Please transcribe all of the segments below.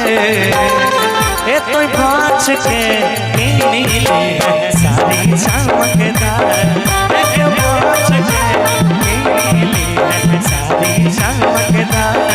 के ए तो भाच के नीली है सारी चमकदार के भाच के नीली है सारी चमकदार।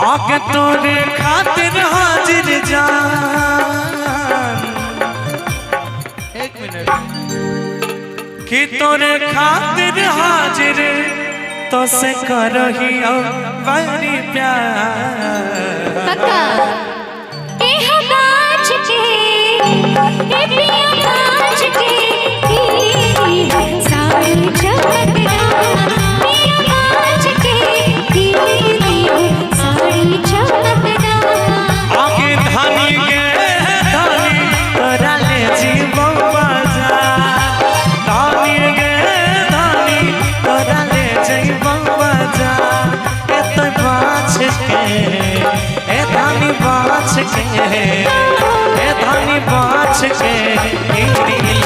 आगे तोरे खातिर हाजिर जान, एक मिनट कि तोरे खातिर हाजिर तो से करही बड़ी प्यार पक्का ए बाज के ए पिया बाज के सारी चमकदार पिया बाज के सारी चमकदार। आगे धानी के धानी तोरा ले जीवन बाजार, धानी के धानी तोरा ले जीवन बाजार। ए तो बाछ के ए धानी बाछ के ए धानी बाछ के नीली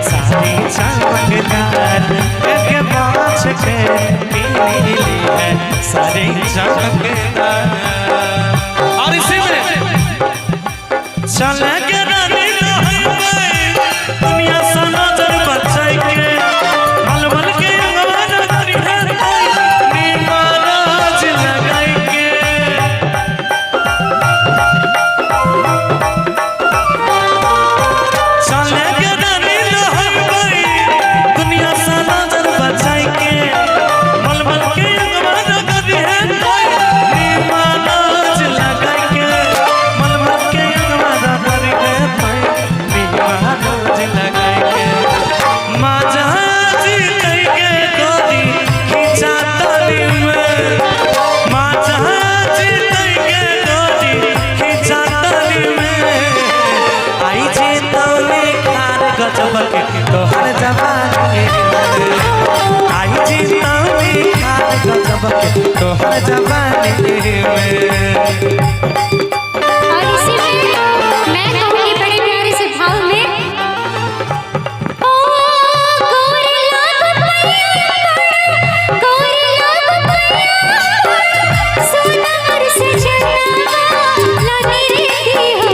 सारी चमकदार के बाछ के नीली है सारी चमकदार। और इसी में चले के रानी दुनिया से नजर बचाई के मलमल के अंगवाना करी है नीमाराज लगाई के। चले के रानी दुनिया से नजर बचाई के मलमल के अंगवाना करी है नीमाराज लगाई के। मलमल के अंगवाना करी है नीमाराज लगाई के। माजा जी कई के गोदी खींचा ताली में, माजा जी कई के गोदी खींचा ताली में। आई जे तौले खार गजब के तोहर जवानी में, आई जे तौले खार गजब के तोहर जवानी में। और इसी में मैं कहूँगी बड़े प्यारे से भाव में ओ गोरे लाग पैया गोरे लाग पैया सोना और सजना लानी रे हो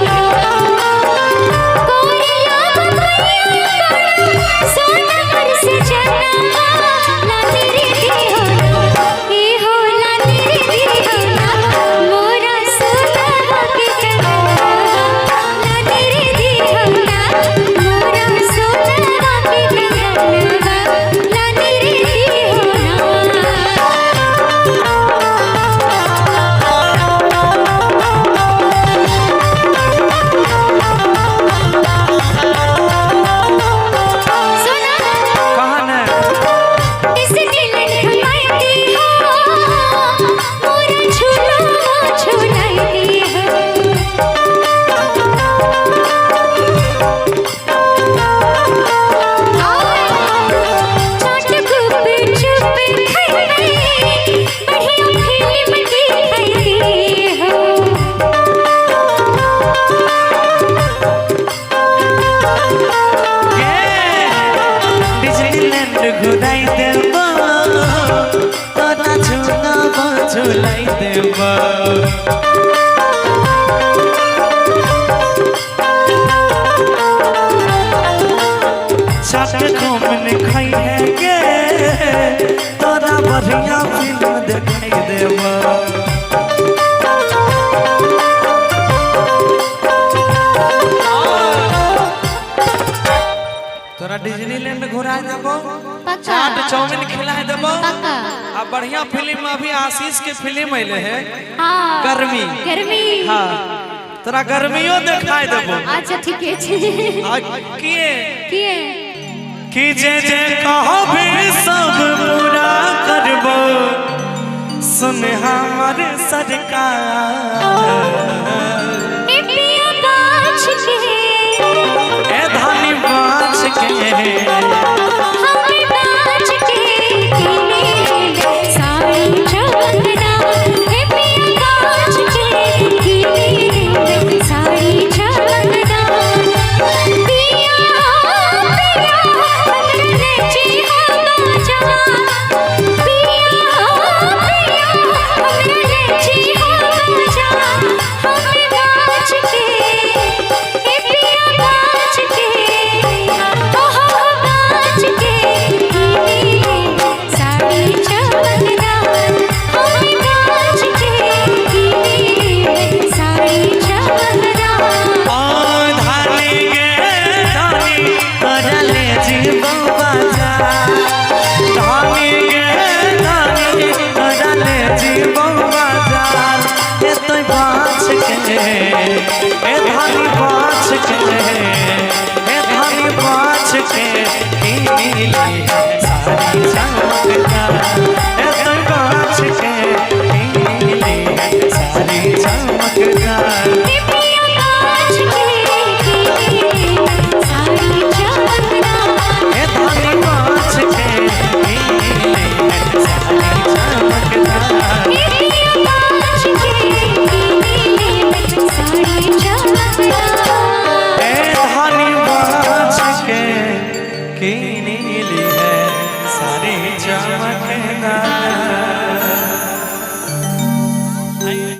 गोरे लाग पैया सोना और सजना लानी रे हो ए हो लानी रे हो मोरा सोना झुलाई देबा चाट घूमन खाई है गे तोरा बढ़िया फिल्म दिखाई देबा तोरा डिज्नीलैंड घुराए देबो चाट चाउमीन खिलाए देबो आ बढ़िया फिल्म अभी आशीष के फिल्म आइले है गर्मी गर्मी हाँ तोरा गर्मियों दिखाई देबो अच्छा ठीक है आज किए कि जे कहबे सब पूरा करबो सुन हमर सरकार ए पिया बाछ के ए धानी बाछ के हमें बाछ के कीने साड़ी चवंदना ए पिया बाछ के कीने साड़ी चवंदना पिया पिया हमरे जी हम जा पिया पिया हमरे जी हम जा हमें बाछ के ए पिया बाछ के बाछ के साड़ी चवंदना हमें बाछ के साड़ी चवंदना धानी गे धानी करले जीवो बाजार धानी गे धानी करले जीवो बाजार ए तोय बाछ के ए धानी बाछ के ए धानी बाछ के की मिली